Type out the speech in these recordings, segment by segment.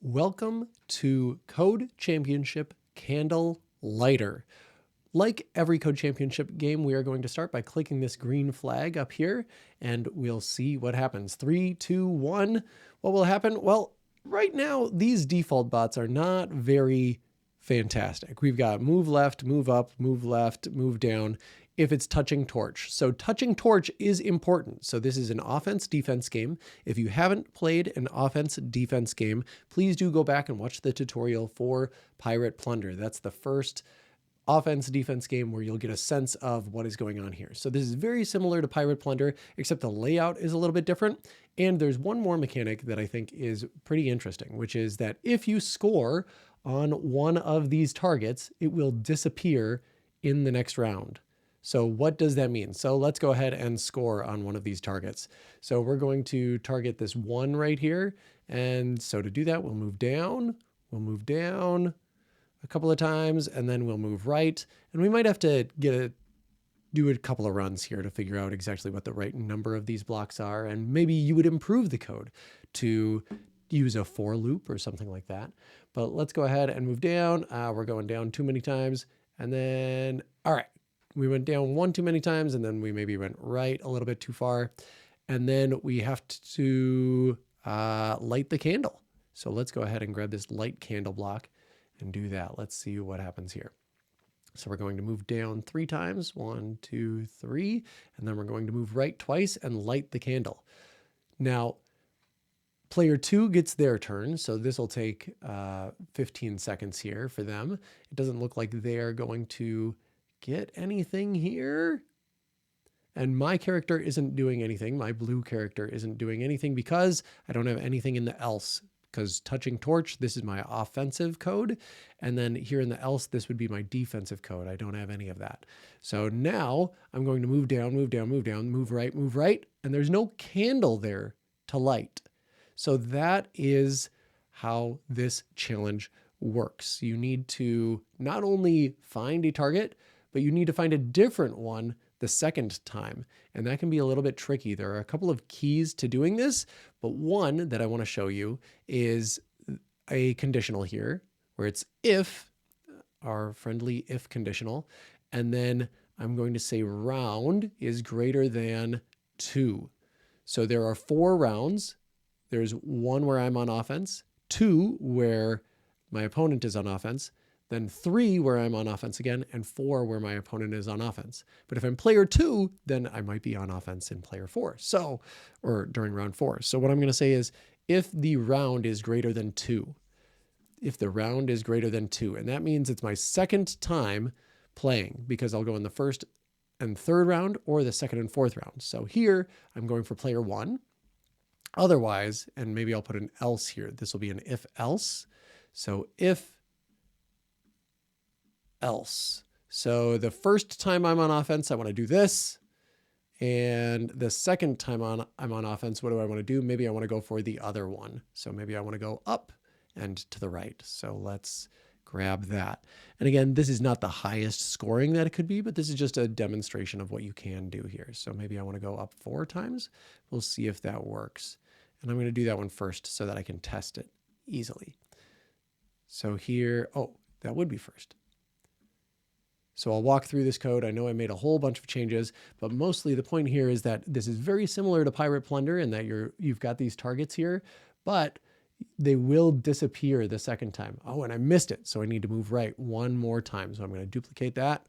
Welcome to Code Championship Candle Lighter. Like every Code Championship game, we are going to start by clicking this green flag up here, and we'll see what happens. 3, 2, 1. What will happen? Well, right now, these default bots are not very fantastic. We've got move left, move up, move left, move down if it's touching torch. So touching torch is important. So this is an offense-defense game. If you haven't played an offense-defense game, please do go back and watch the tutorial for Pirate Plunder. That's the first offense-defense game where you'll get a sense of what is going on here. So this is very similar to Pirate Plunder, except the layout is a little bit different. And there's one more mechanic that I think is pretty interesting, which is that if you score on one of these targets, it will disappear in the next round. So what does that mean? So let's go ahead and score on one of these targets. So we're going to target this one right here. And so to do that, we'll move down a couple of times, and then we'll move right. And we might have to do a couple of runs here to figure out exactly what the right number of these blocks are. And maybe you would improve the code to use a for loop or something like that. But let's go ahead and move down. We're going down too many times. And then, all right. We went down one too many times, and then we maybe went right a little bit too far. And then we have to light the candle. So let's go ahead and grab this light candle block and do that. Let's see what happens here. So we're going to move down 3 times, 1, 2, 3, and then we're going to move right twice and light the candle. Now, player 2 gets their turn, so this will take 15 seconds here for them. It doesn't look like they're going to get anything here. And my character isn't doing anything. My blue character isn't doing anything because I don't have anything in the else. Because touching torch, this is my offensive code. And then here in the else, this would be my defensive code. I don't have any of that. So now I'm going to move down, move right. And there's no candle there to light. So that is how this challenge works. You need to not only find a target, but you need to find a different one the second time. And that can be a little bit tricky. There are a couple of keys to doing this, but one that I want to show you is a conditional here where it's if, our friendly if conditional, and then I'm going to say round is greater than 2. So there are 4 rounds. There's 1 where I'm on offense, 2 where my opponent is on offense, then 3 where I'm on offense again, and 4 where my opponent is on offense. But if I'm player 2, then I might be on offense in player 4. So, or during round 4. So what I'm going to say is if the round is greater than 2, if the round is greater than 2, and that means it's my second time playing because I'll go in the first and third round or the second and fourth round. So here I'm going for player 1. Otherwise, and maybe I'll put an else here. This will be an if else. So if else. So the first time I'm on offense, I want to do this. And the second time I'm on offense, what do I want to do? Maybe I want to go for the other one. So maybe I want to go up and to the right. So let's grab that. And again, this is not the highest scoring that it could be, but this is just a demonstration of what you can do here. So maybe I want to go up 4 times. We'll see if that works. And I'm going to do that one first so that I can test it easily. So here, oh, that would be first. So I'll walk through this code. I know I made a whole bunch of changes, but mostly the point here is that this is very similar to Pirate Plunder in that you've got these targets here, but they will disappear the second time. Oh, and I missed it. So I need to move right 1 more time. So I'm going to duplicate that.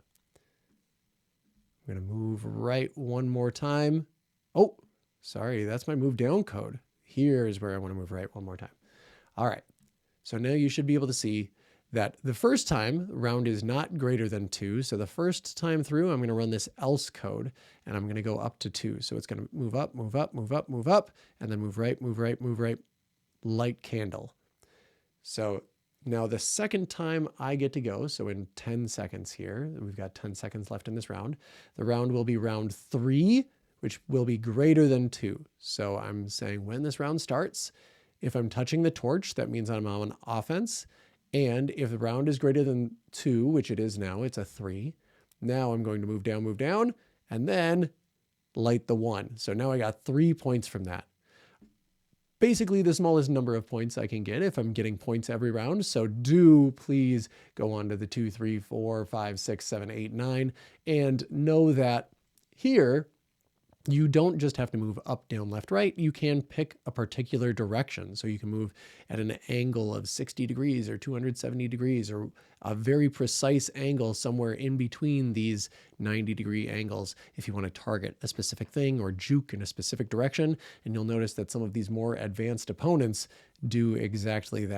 I'm going to move right 1 more time. Oh, sorry. That's my move down code. Here's where I want to move right 1 more time. All right. So now you should be able to see that the first time round is not greater than 2. So the first time through, I'm going to run this else code and I'm going to go up to 2. So it's going to move up, and then move right, light candle. So now the second time I get to go, so in 10 seconds here, we've got 10 seconds left in this round, the round will be round 3, which will be greater than 2. So I'm saying when this round starts, if I'm touching the torch, that means I'm on offense. And if the round is greater than 2, which it is now, it's a 3. Now I'm going to move down, and then light the 1. So now I got 3 points from that. basically the smallest number of points I can get if I'm getting points every round. So do please go on to the 2, 3, 4, 5, 6, 7, 8, 9, and know that here, you don't just have to move up, down, left, right. You can pick a particular direction. So you can move at an angle of 60 degrees or 270 degrees or a very precise angle somewhere in between these 90-degree angles if you want to target a specific thing or juke in a specific direction. And you'll notice that some of these more advanced opponents do exactly that.